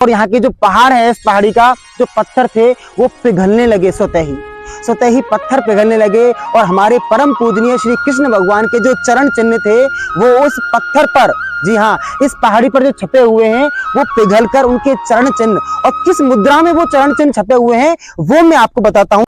और यहाँ के जो पहाड़ है, इस पहाड़ी का जो पत्थर थे वो पिघलने लगे, स्वतः ही पत्थर पिघलने लगे और हमारे परम पूजनीय श्री कृष्ण भगवान के जो चरण चिन्ह थे वो उस पत्थर पर, जी हाँ, इस पहाड़ी पर जो छपे हुए हैं वो पिघलकर उनके चरण चिन्ह, और किस मुद्रा में वो चरण चिन्ह छपे हुए हैं वो मैं आपको बताता हूँ।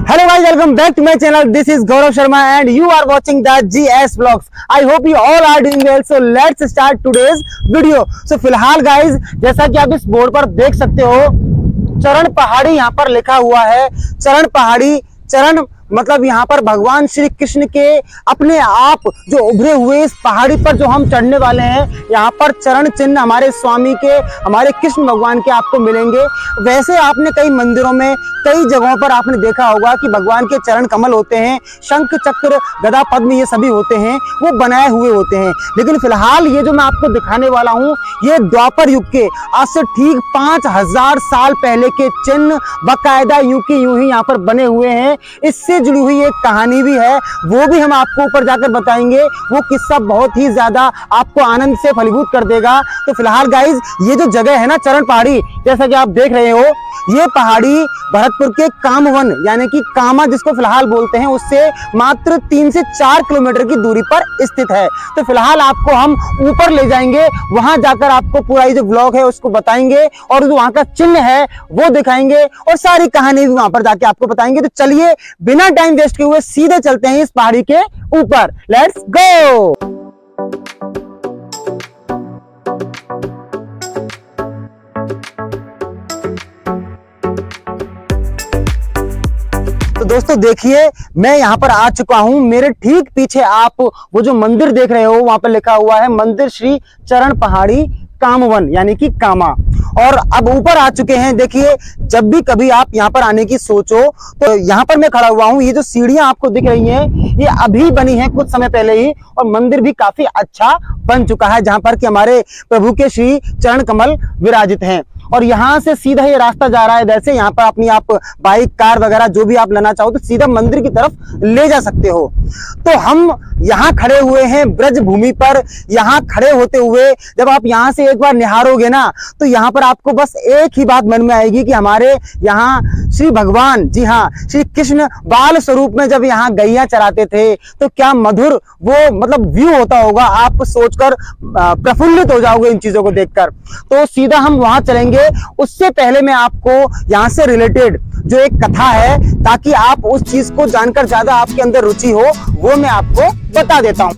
Hello guys, welcome back to my channel. This is Gaurav Sharma and you are watching the GS Vlogs. I hope you all are doing well. So let's start today's video. So फिलहाल guys, जैसा कि आप इस board पर देख सकते हो, चरण पहाड़ी यहाँ पर लिखा हुआ है। चरण पहाड़ी, चरण मतलब यहाँ पर भगवान श्री कृष्ण के अपने आप जो उभरे हुए इस पहाड़ी पर जो हम चढ़ने वाले हैं, यहाँ पर चरण चिन्ह हमारे स्वामी के, हमारे कृष्ण भगवान के आपको मिलेंगे। वैसे आपने कई मंदिरों में, कई जगहों पर आपने देखा होगा कि भगवान के चरण कमल होते हैं, शंख चक्र गदा पद्म ये सभी होते हैं, वो बनाए हुए होते हैं। लेकिन फिलहाल ये जो मैं आपको दिखाने वाला हूँ, ये द्वापर युग के आज से ठीक 5000 साल पहले के चिन्ह बाकायदा यूं की यूं ही यहाँ पर बने हुए हैं। इससे जुड़ी हुई एक कहानी भी है, वो भी हम आपको ऊपर जाकर बताएंगे। वो किस्सा बहुत ही ज्यादा आपको आनंद से फलीभूत कर देगा। तो फिलहाल गाइज, ये जो जगह है ना चरण पहाड़ी, जैसा कि आप देख रहे हो, ये पहाड़ी भरतपुर के कामवन यानी कि कामा जिसको फिलहाल बोलते हैं, उससे मात्र 3 से 4 किलोमीटर की दूरी पर स्थित है। तो फिलहाल आपको हम ऊपर ले जाएंगे, वहां जाकर आपको पूरा ये जो ब्लॉग है उसको बताएंगे और जो वहां का चिन्ह है वो दिखाएंगे और सारी कहानी भी वहां पर जाके आपको बताएंगे। तो चलिए बिना टाइम वेस्ट किए हुए सीधे चलते हैं इस पहाड़ी के ऊपर। Let's go. तो दोस्तों देखिए, मैं यहाँ पर आ चुका हूँ। मेरे ठीक पीछे आप वो जो मंदिर देख रहे हो, वहां पर लिखा हुआ है मंदिर श्री चरण पहाड़ी कामवन यानी कि कामा। और अब ऊपर आ चुके हैं। देखिए, जब भी कभी आप यहाँ पर आने की सोचो तो यहाँ पर मैं खड़ा हुआ हूँ। ये जो सीढ़ियां आपको दिख रही हैं, ये अभी बनी है कुछ समय पहले ही, और मंदिर भी काफी अच्छा बन चुका है, जहां पर कि हमारे प्रभु के श्री चरण कमल विराजित हैं। और यहाँ से सीधा ये रास्ता जा रहा है इधर से। यहाँ पर अपनी आप बाइक, कार वगैरह जो भी आप लेना चाहो तो सीधा मंदिर की तरफ ले जा सकते हो। तो हम यहाँ खड़े हुए हैं ब्रज भूमि पर। यहाँ खड़े होते हुए जब आप यहाँ से एक बार निहारोगे ना, तो यहाँ पर आपको बस एक ही बात मन में आएगी कि हमारे यहाँ श्री भगवान, जी हाँ, श्री कृष्ण बाल स्वरूप में जब यहाँ गैया चराते थे तो क्या मधुर वो मतलब व्यू होता होगा। आप सोचकर प्रफुल्लित हो जाओगे इन चीजों को देखकर। तो सीधा हम वहां चलेंगे। उससे पहले मैं आपको यहाँ से रिलेटेड जो एक कथा है, ताकि आप उस चीज को जानकर ज्यादा आपके अंदर रुचि हो, वो मैं आपको बता देता हूं।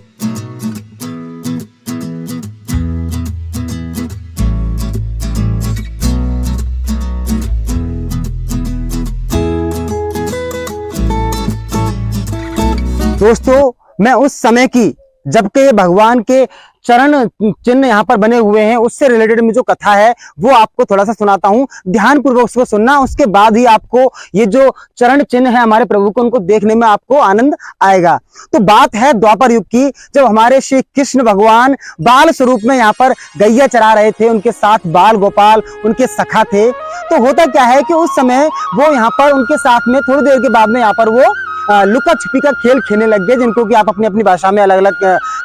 दोस्तों, मैं उस समय की जबकि भगवान के चरण चिन्ह यहाँ पर बने हुए हैं, उससे रिलेटेड में जो कथा है वो आपको थोड़ा सा सुनाता हूँ। ध्यान पूर्वक उसको सुनना, उसके बाद ही आपको ये जो चरण चिन्ह है हमारे प्रभु को, उनको देखने में आपको आनंद आएगा। तो बात है द्वापर युग की, जब हमारे श्री कृष्ण भगवान बाल स्वरूप में यहाँ पर गैया चरा रहे थे। उनके साथ बाल गोपाल उनके सखा थे। तो होता क्या है कि उस समय वो यहाँ पर उनके साथ में थोड़ी देर के बाद में यहाँ पर वो लुका छिपी का खेल खेलने लग गए, जिनको कि आप अपनी अपनी भाषा में अलग अलग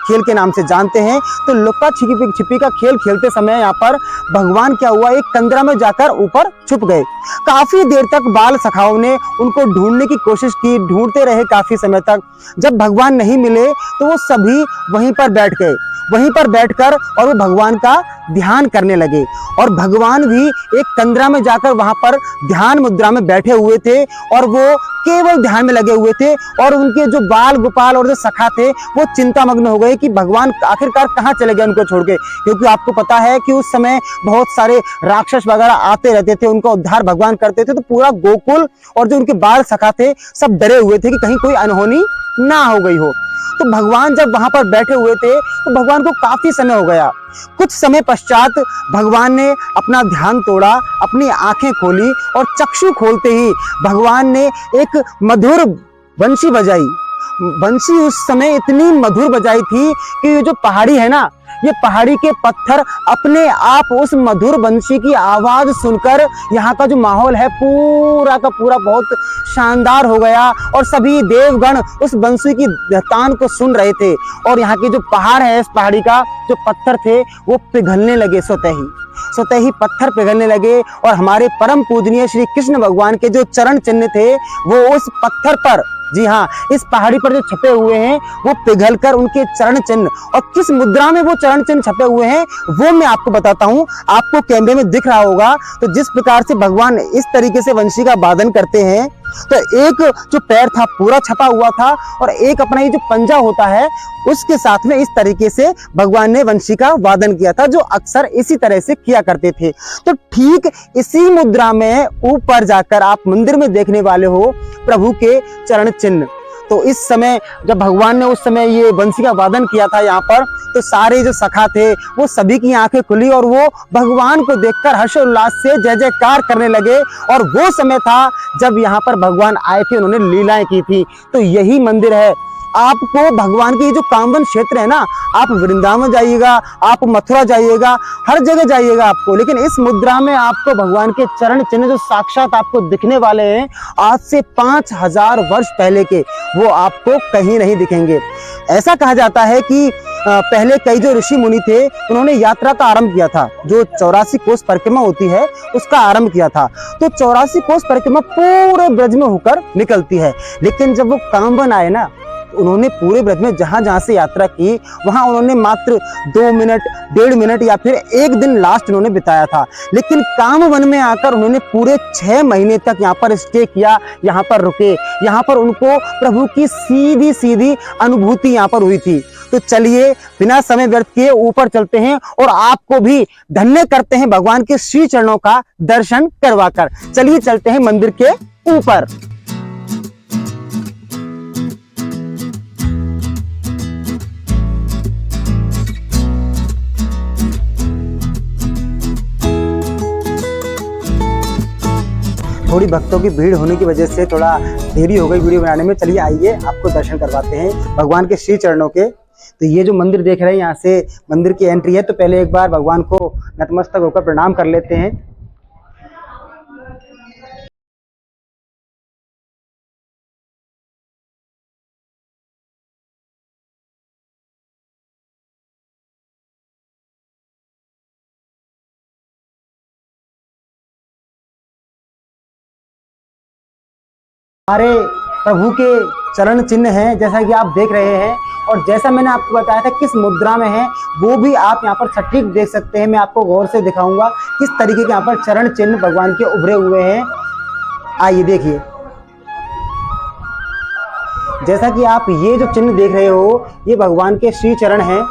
खेल के नाम से जानते हैं। तो लुका छिपी का खेल खेलते समय यहाँ पर भगवान क्या हुआ, एक कंदरा में जाकर ऊपर छुप गए। काफी देर तक बाल सखाओं ने उनको ढूंढने की कोशिश की, ढूंढते रहे काफी समय तक। जब भगवान नहीं मिले तो वो सभी वहीं पर बैठ गए। वहीं पर बैठकर और वो भगवान का ध्यान करने लगे। और भगवान भी एक कंदरा में जाकर वहां पर ध्यान मुद्रा में बैठे हुए थे और वो केवल ध्यान में लगे हुए थे। और उनके जो बाल गोपाल और जो सखा थे वो चिंतामग्न हो गए कि भगवान आखिरकार कहाँ चले गए उनको छोड़ के। क्योंकि आपको पता है कि उस समय बहुत सारे राक्षस वगैरह आते रहते थे, उनका उद्धार भगवान करते थे। तो पूरा गोकुल और जो उनके बाल सखा थे सब डरे हुए थे कि कहीं कोई अनहोनी ना हो गई हो। तो भगवान जब वहां पर बैठे हुए थे तो भगवान को काफी समय हो गया। कुछ समय पश्चात भगवान ने अपना ध्यान तोड़ा, अपनी आंखें खोली और चक्षु खोलते ही भगवान ने एक मधुर बंशी बजाई। बंशी उस समय इतनी मधुर बजाई थी कि ये जो पहाड़ी है ना, ये पहाड़ी के पत्थर अपने आप उस मधुर बंसी की आवाज सुनकर यहाँ का जो माहौल है पूरा का पूरा बहुत शानदार हो गया और सभी देवगण उस बंसी की तान को सुन रहे थे और यहाँ के जो पहाड़ है, इस पहाड़ी का जो पत्थर थे वो पिघलने लगे, स्वतः ही पत्थर पिघलने लगे और हमारे परम पूजनीय श्री कृष्ण भगवान के जो चरण चिन्ह थे वो उस पत्थर पर, जी हाँ, इस पहाड़ी पर जो छपे हुए हैं वो पिघलकर उनके चरण चिन्ह, और किस मुद्रा में वो चरण चिन्ह छपे हुए हैं वो मैं आपको बताता हूँ। आपको कैमरे में दिख रहा होगा, तो जिस प्रकार से भगवान इस तरीके से वंशी का वादन करते हैं, तो एक जो पैर था पूरा छपा हुआ था और एक अपना ये जो पंजा होता है उसके साथ में इस तरीके से भगवान ने वंशी का वादन किया था, जो अक्सर इसी तरह से किया करते थे। तो ठीक इसी मुद्रा में ऊपर जाकर आप मंदिर में देखने वाले हो प्रभु के चरण चिन्ह। तो इस समय जब भगवान ने उस समय ये बंसी का वादन किया था यहाँ पर, तो सारे जो सखा थे वो सभी की आंखें खुली और वो भगवान को देखकर हर्षोल्लास से जय जयकार करने लगे। और वो समय था जब यहाँ पर भगवान आए थे, उन्होंने लीलाएं की थी। तो यही मंदिर है। आपको भगवान के जो कामवन क्षेत्र है ना, आप वृंदावन जाइएगा, आप मथुरा जाइएगा, हर जगह जाइएगा आपको, लेकिन इस मुद्रा में आपको भगवान के चरण चिन्ह जो साक्षात आपको दिखने वाले हैं आज से 5000 वर्ष पहले के, वो आपको कहीं नहीं दिखेंगे। ऐसा कहा जाता है कि पहले कई जो ऋषि मुनि थे उन्होंने यात्रा का आरंभ किया था, जो 84 कोस परिक्रमा होती है उसका आरंभ किया था। तो 84 कोस परिक्रमा पूरे ब्रज में होकर निकलती है, लेकिन जब वो कामवन आए ना, उन्होंने पूरे ब्रज में जहां जहां से यात्रा की वहां उन्होंने मात्र 2 मिनट, 1.5 मिनट या फिर 1 दिन लास्ट उन्होंने बिताया था। लेकिन कामवन में आकर उन्होंने पूरे 6 महीने तक यहाँ पर स्टे किया, यहाँ पर रुके, यहाँ पर उनको प्रभु की सीधी सीधी अनुभूति यहाँ पर हुई थी। तो चलिए बिना समय व्यर्थ किए ऊपर चलते हैं और आपको भी धन्य करते हैं भगवान के श्री चरणों का दर्शन करवाकर। चलिए चलते हैं मंदिर के ऊपर। थोड़ी भक्तों की भीड़ होने की वजह से थोड़ा देरी हो गई वीडियो बनाने में। चलिए आइए आपको दर्शन करवाते हैं भगवान के श्री चरणों के। तो ये जो मंदिर देख रहे हैं, यहाँ से मंदिर की एंट्री है। तो पहले एक बार भगवान को नतमस्तक होकर प्रणाम कर लेते हैं। हमारे प्रभु के चरण चिन्ह हैं, जैसा कि आप देख रहे हैं, और जैसा मैंने आपको बताया था किस मुद्रा में है वो भी आप यहाँ पर सटीक देख सकते हैं। मैं आपको गौर से दिखाऊंगा किस तरीके के यहाँ पर चरण चिन्ह भगवान के उभरे हुए हैं। आइए देखिए, जैसा कि आप ये जो चिन्ह देख रहे हो ये भगवान के श्री चरण हैं।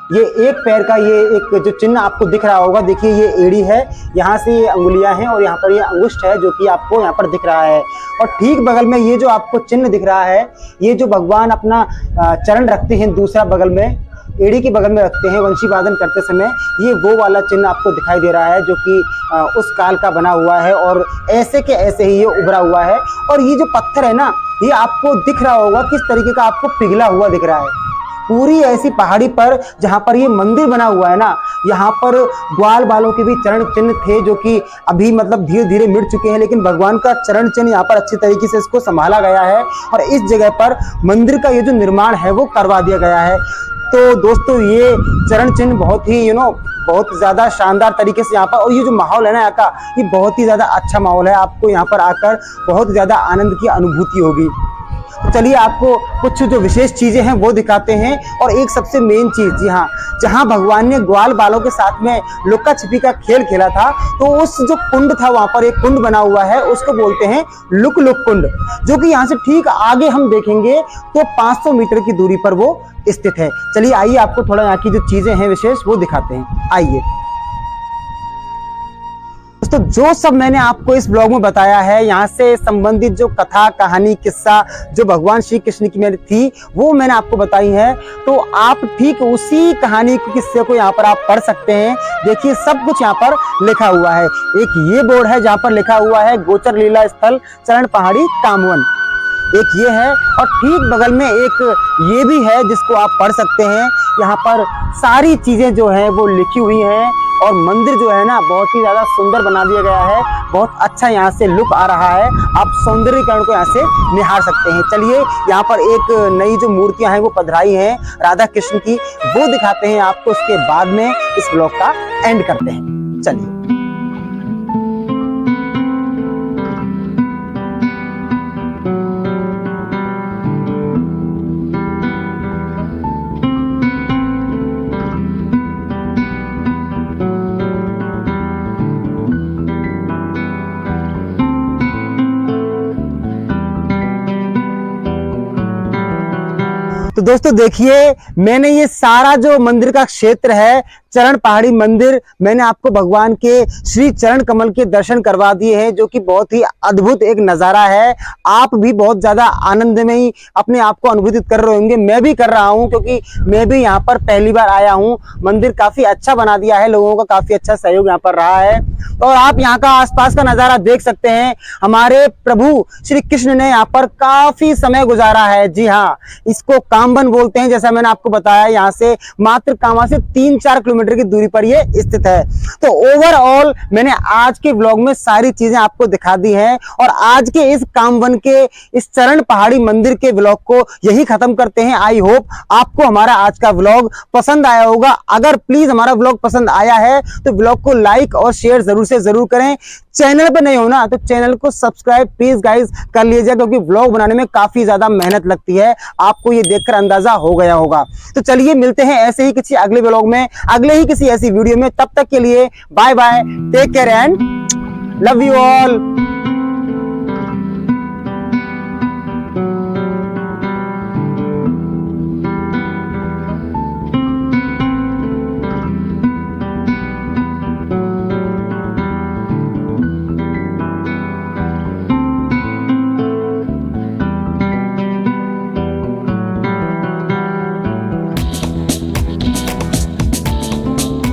ये एक पैर का ये एक जो चिन्ह आपको दिख रहा होगा, देखिए ये एड़ी है, यहाँ से ये अंगुलियां हैं और यहाँ पर ये अंगुष्ठ है जो कि आपको यहाँ पर दिख रहा है। और ठीक बगल में ये जो आपको चिन्ह दिख रहा है, ये जो भगवान अपना चरण रखते हैं दूसरा बगल में, एड़ी के बगल में रखते हैं वंशी वादन करते समय, ये वो वाला चिन्ह आपको दिखाई दे रहा है जो कि उस काल का बना हुआ है और ऐसे के ऐसे ही ये उभरा हुआ है। और ये जो पत्थर है ना, ये आपको दिख रहा होगा किस तरीके का आपको पिघला हुआ दिख रहा है। पूरी ऐसी पहाड़ी पर जहां पर ये मंदिर बना हुआ है ना, यहाँ पर ग्वाल बालों के भी चरण चिन्ह थे जो कि अभी मतलब धीरे धीरे मिट चुके हैं, लेकिन भगवान का चरण चिन्ह यहाँ पर अच्छी तरीके से इसको संभाला गया है और इस जगह पर मंदिर का ये जो निर्माण है वो करवा दिया गया है। तो दोस्तों ये चरण चिन्ह बहुत ही बहुत ज्यादा शानदार तरीके से यहाँ पर, और ये जो माहौल है ना यहाँ का, ये बहुत ही ज्यादा अच्छा माहौल है। आपको यहाँ पर आकर बहुत ज्यादा आनंद की अनुभूति होगी। तो चलिए आपको कुछ जो विशेष चीजें हैं वो दिखाते हैं। और एक सबसे मेन चीज, जी हाँ, जहां भगवान ने ग्वाल बालों के साथ में लुक्का छिपी का खेल खेला था, तो उस जो कुंड था वहां पर एक कुंड बना हुआ है, उसको बोलते हैं लुक लुक कुंड, जो कि यहाँ से ठीक आगे हम देखेंगे तो 500 मीटर की दूरी पर वो स्थित है। चलिए आइए आपको थोड़ा यहाँ की जो चीजें हैं विशेष वो दिखाते हैं। आइए दोस्तों, जो सब मैंने आपको इस ब्लॉग में बताया है, यहाँ से संबंधित जो कथा, कहानी, किस्सा जो भगवान श्री कृष्ण की मेरी थी वो मैंने आपको बताई है। तो आप ठीक उसी कहानी के किस्से को यहाँ पर आप पढ़ सकते हैं। देखिए सब कुछ यहाँ पर लिखा हुआ है। एक ये बोर्ड है जहाँ पर लिखा हुआ है गोचर लीला स्थल चरण पहाड़ी कामवन। एक ये है और ठीक बगल में एक ये भी है जिसको आप पढ़ सकते हैं। यहाँ पर सारी चीजें जो है वो लिखी हुई हैं और मंदिर जो है ना बहुत ही ज्यादा सुंदर बना दिया गया है। बहुत अच्छा यहाँ से लुक आ रहा है, आप सौंदर्यीकरण को यहाँ से निहार सकते हैं। चलिए यहाँ पर एक नई जो मूर्तियां हैं वो पधराई हैं राधा कृष्ण की, वो दिखाते हैं आपको, उसके बाद में इस ब्लॉग का एंड करते हैं। चलिए। तो दोस्तों देखिए, मैंने ये सारा जो मंदिर का क्षेत्र है, चरण पहाड़ी मंदिर, मैंने आपको भगवान के श्री चरण कमल के दर्शन करवा दिए हैं, जो कि बहुत ही अद्भुत एक नजारा है। आप भी बहुत ज्यादा आनंद में ही अपने आप को अनुभूत कर रहे होंगे, मैं भी कर रहा हूं, क्योंकि मैं भी यहाँ पर पहली बार आया हूं। मंदिर काफी अच्छा बना दिया है, लोगों का काफी अच्छा सहयोग यहाँ पर रहा है। और आप यहाँ का आसपास का नजारा देख सकते हैं। हमारे प्रभु श्री कृष्ण ने यहाँ पर काफी समय गुजारा है। जी हाँ, इसको कामवन बोलते हैं, जैसा मैंने आपको बताया। यहाँ से मात्र कामा से 3-4 किलोमीटर की दूरी पर ये स्थित है। तो ओवरऑल मैंने आज के व्लॉग में सारी चीजें आपको दिखा दी हैं और आज के इस कामवन के इस चरण पहाड़ी मंदिर के व्लॉग को यही खत्म करते हैं। आई होप आपको हमारा आज का व्लॉग पसंद आया होगा। अगर प्लीज हमारा व्लॉग पसंद आया है तो व्लॉग को लाइक और शेयर जरूर से जरूर करें। चैनल पर नहीं हो ना तो चैनल को सब्सक्राइब प्लीज गाइस कर लीजिए, क्योंकि व्लॉग बनाने में काफी ज्यादा मेहनत लगती है, आपको ये देखकर अंदाजा हो गया होगा। तो चलिए मिलते हैं ऐसे ही किसी अगले व्लॉग में, अगले ही किसी ऐसी वीडियो में। तब तक के लिए bye bye, take care and love you all.